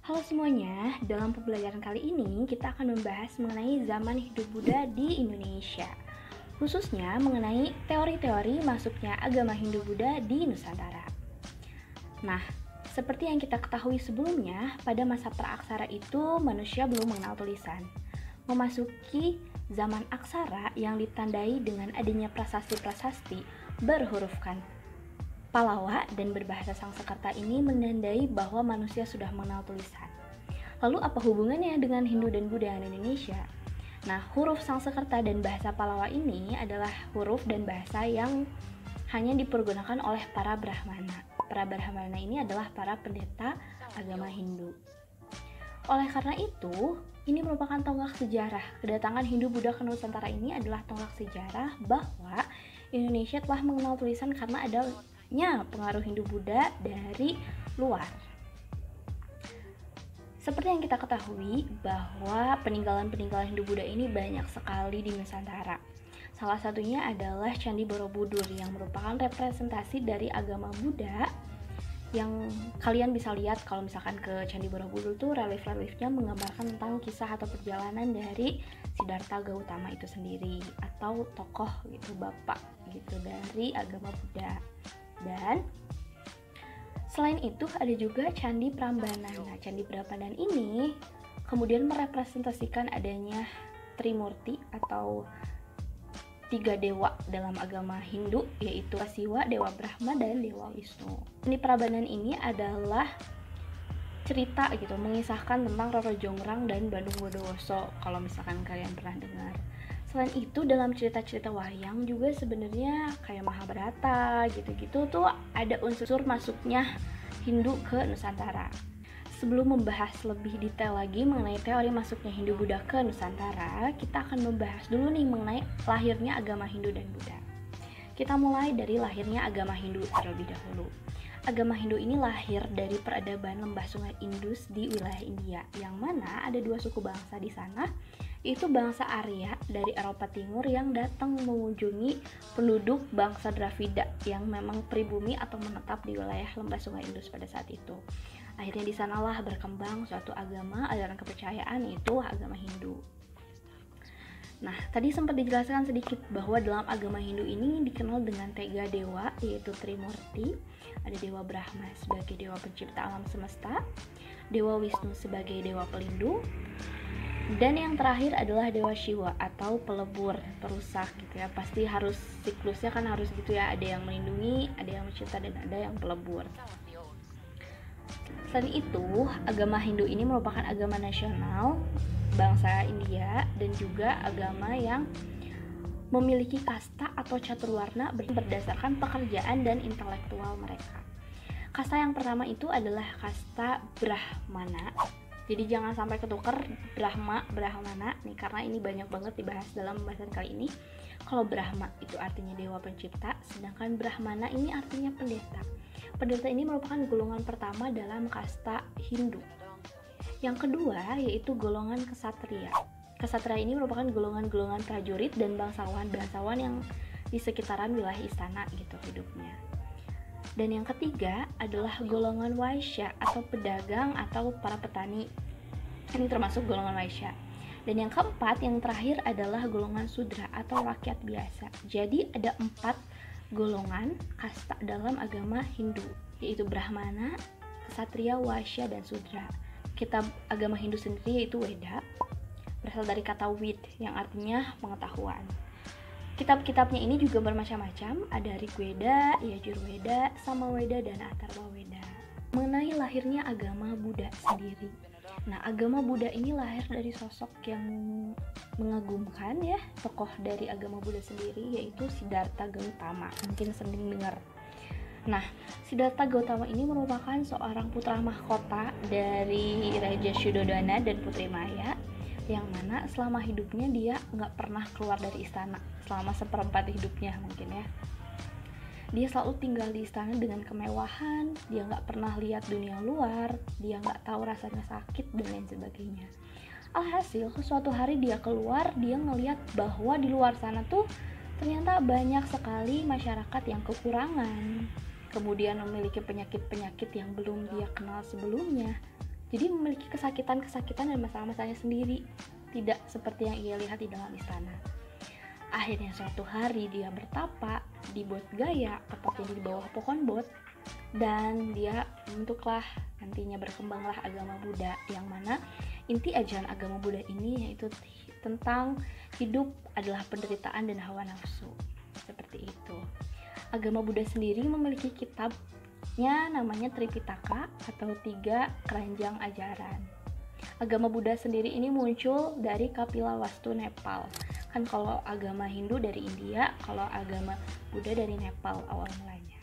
Halo semuanya, dalam pembelajaran kali ini kita akan membahas mengenai zaman hidup Buddha di Indonesia, khususnya mengenai teori-teori masuknya agama Hindu-Buddha di Nusantara. Nah, seperti yang kita ketahui sebelumnya, pada masa praaksara itu manusia belum mengenal tulisan. Memasuki zaman aksara yang ditandai dengan adanya prasasti-prasasti berhurufkan Palawa dan berbahasa Sangskerta ini menandai bahwa manusia sudah mengenal tulisan. Lalu apa hubungannya dengan Hindu dan Buddha di Indonesia? Nah, huruf Sangskerta dan bahasa Palawa ini adalah huruf dan bahasa yang hanya dipergunakan oleh para Brahmana. Para Brahmana ini adalah para pendeta agama Hindu. Oleh karena itu, ini merupakan tonggak sejarah. Kedatangan Hindu-Buddha ke Nusantara ini adalah tonggak sejarah bahwa Indonesia telah mengenal tulisan karena adanya pengaruh Hindu-Buddha dari luar. Seperti yang kita ketahui bahwa peninggalan-peninggalan Hindu-Buddha ini banyak sekali di Nusantara. Salah satunya adalah Candi Borobudur yang merupakan representasi dari agama Buddha, yang kalian bisa lihat kalau misalkan ke Candi Borobudur tuh relief-reliefnya menggambarkan tentang kisah atau perjalanan dari Siddhartha Gautama itu sendiri, atau tokoh gitu, bapak gitu dari agama Buddha. Dan selain itu ada juga Candi Prambanan. Nah, Candi Prambanan ini kemudian merepresentasikan adanya Trimurti atau tiga dewa dalam agama Hindu, yaitu Siwa, Dewa Brahma, dan Dewa Wisnu. Candi Prambanan ini adalah cerita gitu, mengisahkan tentang Roro Jonggrang dan Bandung Bondowoso kalau misalkan kalian pernah dengar. Selain itu, dalam cerita-cerita wayang juga sebenarnya kayak Mahabharata gitu-gitu tuh ada unsur masuknya Hindu ke Nusantara. Sebelum membahas lebih detail lagi mengenai teori masuknya Hindu-Buddha ke Nusantara, kita akan membahas dulu nih mengenai lahirnya agama Hindu dan Buddha. Kita mulai dari lahirnya agama Hindu terlebih dahulu. Agama Hindu ini lahir dari peradaban lembah sungai Indus di wilayah India, yang mana ada dua suku bangsa di sana, yaitu bangsa Arya dari Eropa Timur yang datang mengunjungi penduduk bangsa Dravida yang memang pribumi atau menetap di wilayah lembah sungai Indus pada saat itu. Akhirnya di sanalah berkembang suatu agama, ajaran kepercayaan, yaitu agama Hindu. Nah, tadi sempat dijelaskan sedikit bahwa dalam agama Hindu ini dikenal dengan tiga dewa, yaitu Trimurti. Ada Dewa Brahma sebagai dewa pencipta alam semesta, Dewa Wisnu sebagai dewa pelindung, dan yang terakhir adalah Dewa Shiva atau pelebur, perusak gitu ya. Pasti harus siklusnya kan harus gitu ya, ada yang melindungi, ada yang mencipta, dan ada yang pelebur. Selain itu, agama Hindu ini merupakan agama nasional bangsa India dan juga agama yang memiliki kasta atau caturwarna berdasarkan pekerjaan dan intelektual mereka. Kasta yang pertama itu adalah kasta Brahmana. Jadi jangan sampai ketukar Brahmana nih, karena ini banyak banget dibahas dalam pembahasan kali ini. Kalau Brahma itu artinya dewa pencipta, sedangkan Brahmana ini artinya pendeta. Pendeta ini merupakan golongan pertama dalam kasta Hindu. Yang kedua yaitu golongan Ksatria. Ksatria ini merupakan golongan-golongan prajurit dan bangsawan yang di sekitaran wilayah istana gitu hidupnya. Dan yang ketiga adalah golongan Waisya atau pedagang atau para petani. Ini termasuk golongan Waisya. Dan yang keempat, yang terakhir adalah golongan Sudra atau rakyat biasa. Jadi ada 4 golongan kasta dalam agama Hindu, yaitu Brahmana, Ksatria, Waisya, dan Sudra. Kitab agama Hindu sendiri yaitu Weda, berasal dari kata Wid yang artinya pengetahuan. Kitab-kitabnya ini juga bermacam-macam, ada Rigveda, Yajurveda, Samaweda, dan Atharvaveda. Mengenai lahirnya agama Buddha sendiri. Nah, agama Buddha ini lahir dari sosok yang mengagumkan ya, tokoh dari agama Buddha sendiri yaitu Siddhartha Gautama. Mungkin sering dengar. Nah, Siddhartha Gautama ini merupakan seorang putra mahkota dari Raja Shuddhodana dan Putri Maya, yang mana selama hidupnya dia nggak pernah keluar dari istana selama seperempat hidupnya mungkin ya. Dia selalu tinggal di istana dengan kemewahan, dia nggak pernah lihat dunia luar, dia nggak tahu rasanya sakit dan lain sebagainya. Alhasil, suatu hari dia keluar, dia ngelihat bahwa di luar sana tuh ternyata banyak sekali masyarakat yang kekurangan, kemudian memiliki penyakit-penyakit yang belum dia kenal sebelumnya. Jadi memiliki kesakitan-kesakitan dan masalah-masalahnya sendiri, tidak seperti yang ia lihat di dalam istana. Akhirnya suatu hari dia bertapa di Bot Gaya, tepatnya di bawah pohon bot, dan dia membentuklah, nantinya berkembanglah agama Buddha, yang mana inti ajaran agama Buddha ini yaitu tentang hidup adalah penderitaan dan hawa nafsu. Seperti itu. Agama Buddha sendiri memiliki kitabnya namanya Tripitaka atau 3 keranjang ajaran. Agama Buddha sendiri ini muncul dari Kapilavastu, Nepal. Kan kalau agama Hindu dari India, kalau agama Buddha dari Nepal awal mulanya.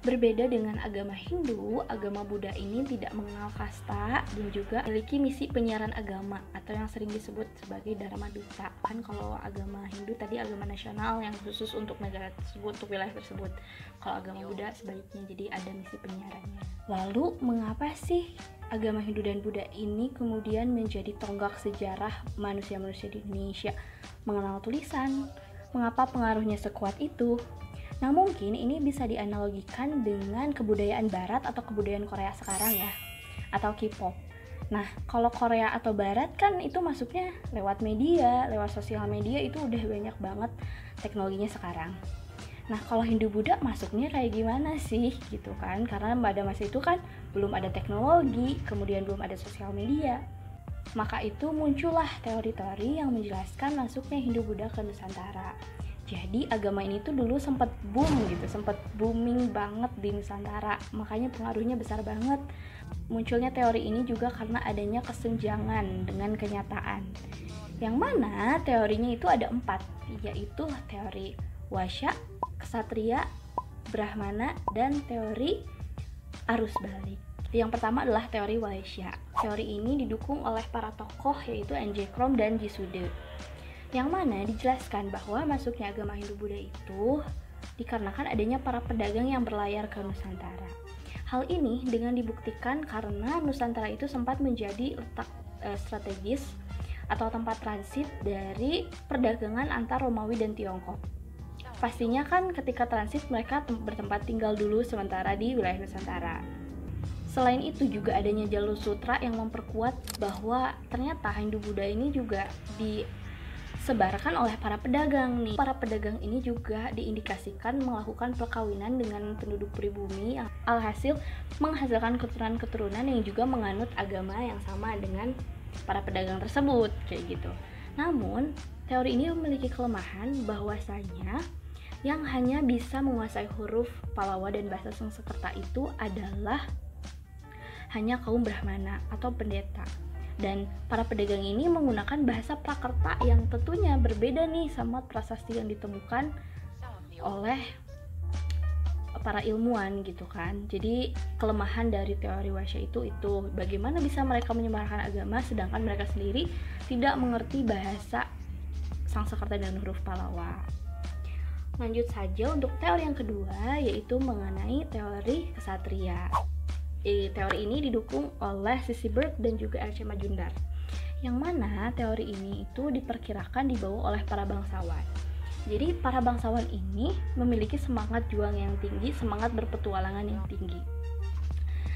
Berbeda dengan agama Hindu, agama Buddha ini tidak mengenal kasta dan juga memiliki misi penyiaran agama atau yang sering disebut sebagai Dharma Duta. Kan kalau agama Hindu tadi agama nasional yang khusus untuk negara tersebut, untuk wilayah tersebut. Kalau agama Buddha sebaliknya, jadi ada misi penyiarannya. Lalu mengapa sih agama Hindu dan Buddha ini kemudian menjadi tonggak sejarah manusia-manusia di Indonesia mengenal tulisan? Mengapa pengaruhnya sekuat itu? Nah, mungkin ini bisa dianalogikan dengan kebudayaan Barat atau kebudayaan Korea sekarang ya, atau K-pop. Nah, kalau Korea atau Barat kan itu masuknya lewat media, lewat sosial media, itu udah banyak banget teknologinya sekarang. Nah, kalau Hindu Buddha masuknya kayak gimana sih gitu kan? Karena pada masa itu kan belum ada teknologi, kemudian belum ada sosial media. Maka itu muncullah teori-teori yang menjelaskan masuknya Hindu Buddha ke Nusantara. Jadi agama ini tuh dulu sempat boom gitu, sempat booming banget di Nusantara. Makanya pengaruhnya besar banget. Munculnya teori ini juga karena adanya kesenjangan dengan kenyataan. Yang mana teorinya itu ada 4, yaitu teori Wasya, Ksatria, Brahmana, dan teori arus balik. Yang pertama adalah teori Wasya. Teori ini didukung oleh para tokoh yaitu N.J. Krom dan Jisude. Yang mana dijelaskan bahwa masuknya agama Hindu Buddha itu dikarenakan adanya para pedagang yang berlayar ke Nusantara. Hal ini dengan dibuktikan karena Nusantara itu sempat menjadi letak strategis atau tempat transit dari perdagangan antar Romawi dan Tiongkok. Pastinya kan ketika transit mereka bertempat tinggal dulu sementara di wilayah Nusantara. Selain itu juga adanya jalur sutra yang memperkuat bahwa ternyata Hindu Buddha ini juga disebarkan oleh para pedagang nih. Para pedagang ini juga diindikasikan melakukan perkawinan dengan penduduk pribumi yang alhasil menghasilkan keturunan-keturunan yang juga menganut agama yang sama dengan para pedagang tersebut, kayak gitu. Namun, teori ini memiliki kelemahan bahwasanya yang hanya bisa menguasai huruf Palawa dan bahasa Sanskerta itu adalah hanya kaum Brahmana atau pendeta. Dan para pedagang ini menggunakan bahasa Prakerta yang tentunya berbeda nih sama prasasti yang ditemukan oleh para ilmuwan gitu kan. Jadi kelemahan dari teori Wasya itu bagaimana bisa mereka menyebarkan agama sedangkan mereka sendiri tidak mengerti bahasa Sanskerta dan huruf Palawa. Lanjut saja untuk teori yang kedua, yaitu mengenai teori Ksatria. Teori ini didukung oleh Sissy Bird dan juga R.C. Majumdar, yang mana teori ini itu diperkirakan dibawa oleh para bangsawan. Jadi para bangsawan ini memiliki semangat juang yang tinggi, semangat berpetualangan yang tinggi.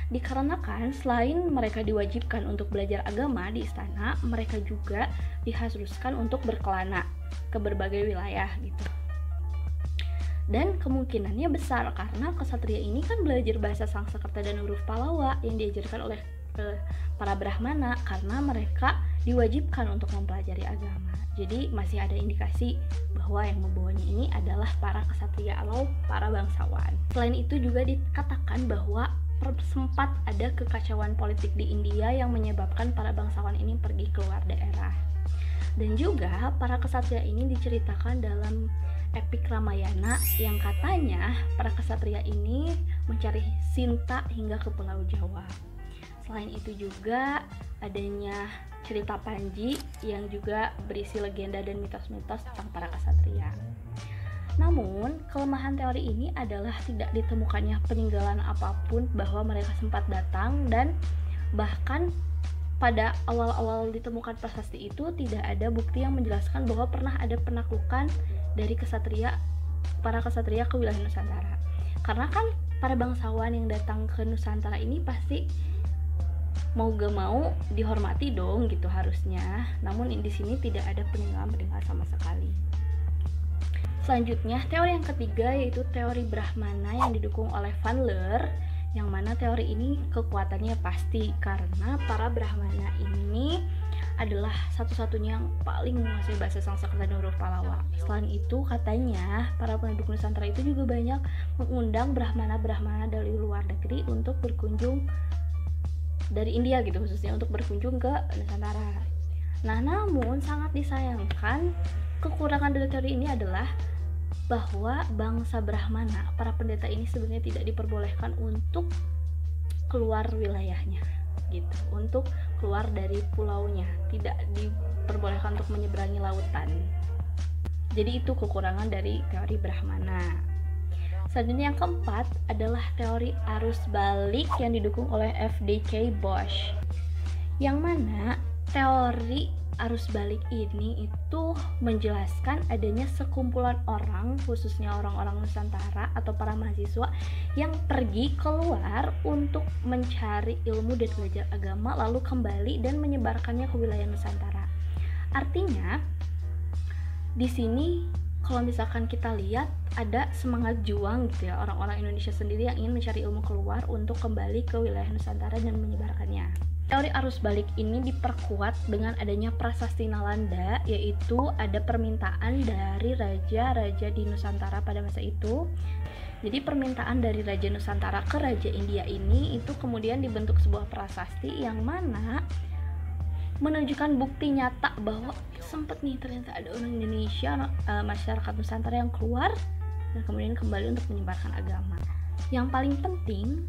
Dikarenakan selain mereka diwajibkan untuk belajar agama di istana, mereka juga diharuskan untuk berkelana ke berbagai wilayah gitu. Dan kemungkinannya besar karena ksatria ini kan belajar bahasa Sanskerta dan huruf Palawa yang diajarkan oleh para Brahmana karena mereka diwajibkan untuk mempelajari agama. Jadi masih ada indikasi bahwa yang membawanya ini adalah para ksatria atau para bangsawan. Selain itu juga dikatakan bahwa sempat ada kekacauan politik di India yang menyebabkan para bangsawan ini pergi keluar daerah. Dan juga para ksatria ini diceritakan dalam epik Ramayana yang katanya para ksatria ini mencari Sinta hingga ke Pulau Jawa. Selain itu juga adanya cerita Panji yang juga berisi legenda dan mitos-mitos tentang para ksatria. Namun, kelemahan teori ini adalah tidak ditemukannya peninggalan apapun bahwa mereka sempat datang, dan bahkan pada awal-awal ditemukan prasasti itu tidak ada bukti yang menjelaskan bahwa pernah ada penaklukan dari para ksatria ke wilayah Nusantara. Karena kan para bangsawan yang datang ke Nusantara ini pasti mau gak mau dihormati dong gitu harusnya. Namun di sini tidak ada peninggalan sama sekali. Selanjutnya, teori yang ketiga yaitu teori Brahmana yang didukung oleh Van Leer, yang mana teori ini kekuatannya pasti karena para Brahmana ini adalah satu-satunya yang paling menguasai bahasa Sanskerta dan huruf Pallawa. Selain itu, katanya para penduduk Nusantara itu juga banyak mengundang Brahmana-Brahmana dari luar negeri untuk berkunjung dari India gitu, khususnya untuk berkunjung ke Nusantara. Nah, namun sangat disayangkan kekurangan dari teori ini adalah bahwa bangsa Brahmana, para pendeta ini sebenarnya tidak diperbolehkan untuk keluar wilayahnya gitu, untuk keluar dari pulaunya, tidak diperbolehkan untuk menyeberangi lautan. Jadi itu kekurangan dari teori Brahmana. Selanjutnya yang keempat adalah teori arus balik yang didukung oleh F.D.K. Bosch, yang mana teori arus balik ini itu menjelaskan adanya sekumpulan orang, khususnya orang-orang Nusantara atau para mahasiswa yang pergi keluar untuk mencari ilmu dan belajar agama, lalu kembali dan menyebarkannya ke wilayah Nusantara. Artinya di sini kalau misalkan kita lihat ada semangat juang gitu ya, orang-orang Indonesia sendiri yang ingin mencari ilmu keluar untuk kembali ke wilayah Nusantara dan menyebarkannya. Teori arus balik ini diperkuat dengan adanya prasasti Nalanda, yaitu ada permintaan dari raja-raja di Nusantara pada masa itu. Jadi permintaan dari Raja Nusantara ke Raja India ini itu kemudian dibentuk sebuah prasasti yang mana menunjukkan bukti nyata bahwa sempat nih ternyata ada orang Indonesia, masyarakat Nusantara yang keluar dan kemudian kembali untuk menyebarkan agama. Yang paling penting,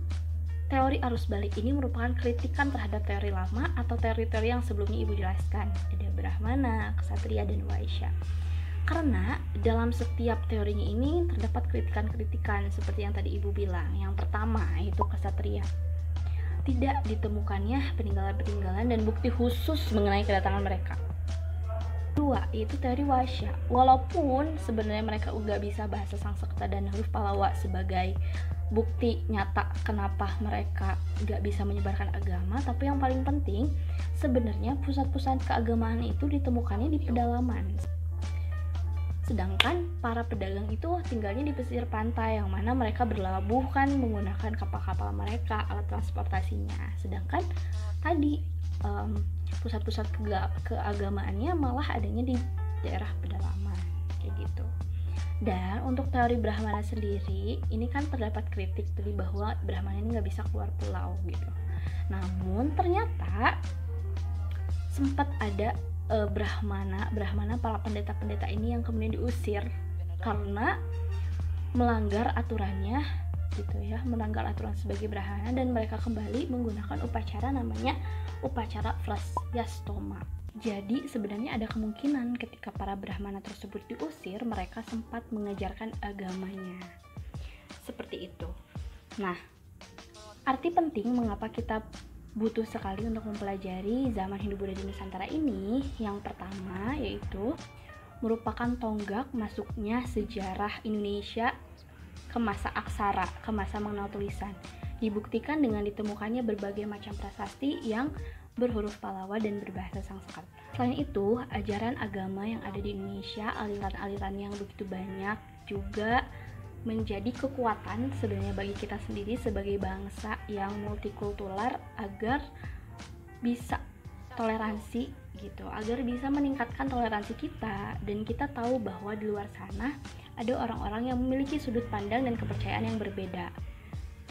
teori arus balik ini merupakan kritikan terhadap teori lama atau teori-teori yang sebelumnya Ibu jelaskan. Ada Brahmana, Ksatria, dan Waisya. Karena dalam setiap teorinya ini terdapat kritikan-kritikan seperti yang tadi Ibu bilang. Yang pertama yaitu Ksatria. Tidak ditemukannya peninggalan-peninggalan dan bukti khusus mengenai kedatangan mereka. Kedua, yaitu teori Waisya. Walaupun sebenarnya mereka nggak bisa bahasa Sanskerta dan huruf Pallawa sebagai bukti nyata kenapa mereka nggak bisa menyebarkan agama, tapi yang paling penting sebenarnya pusat-pusat keagamaan itu ditemukannya di pedalaman. Sedangkan para pedagang itu tinggalnya di pesisir pantai, yang mana mereka berlabuh kan menggunakan kapal-kapal mereka, alat transportasinya. Sedangkan tadi pusat-pusat keagamaannya malah adanya di daerah pedalaman kayak gitu. Dan untuk teori Brahmana sendiri, ini kan terdapat kritik tadi bahwa Brahmana ini nggak bisa keluar pulau gitu. Namun ternyata sempat ada Brahmana para pendeta-pendeta ini yang kemudian diusir karena melanggar aturannya gitu ya, melanggar aturan sebagai Brahmana, dan mereka kembali menggunakan upacara namanya upacara Vlasyastoma. Jadi sebenarnya ada kemungkinan ketika para Brahmana tersebut diusir, mereka sempat mengajarkan agamanya. Seperti itu. Nah, arti penting mengapa kita butuh sekali untuk mempelajari zaman Hindu-Buddha di Nusantara ini, yang pertama yaitu merupakan tonggak masuknya sejarah Indonesia ke masa aksara, ke masa mengenal tulisan. Dibuktikan dengan ditemukannya berbagai macam prasasti yang berhuruf Pallawa dan berbahasa Sanskerta. Selain itu, ajaran agama yang ada di Indonesia, aliran-aliran yang begitu banyak juga menjadi kekuatan sebenarnya bagi kita sendiri sebagai bangsa yang multikultural, agar bisa toleransi gitu, agar bisa meningkatkan toleransi kita, dan kita tahu bahwa di luar sana ada orang-orang yang memiliki sudut pandang dan kepercayaan yang berbeda,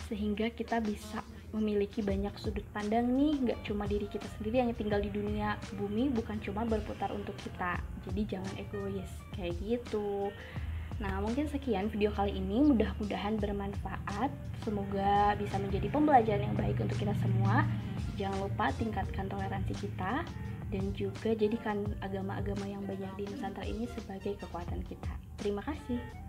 sehingga kita bisa memiliki banyak sudut pandang nih, nggak cuma diri kita sendiri yang tinggal di dunia bumi, bukan cuma berputar untuk kita. Jadi jangan egois kayak gitu. Nah, mungkin sekian video kali ini, mudah-mudahan bermanfaat, semoga bisa menjadi pembelajaran yang baik untuk kita semua. Jangan lupa tingkatkan toleransi kita, dan juga jadikan agama-agama yang banyak di Nusantara ini sebagai kekuatan kita. Terima kasih.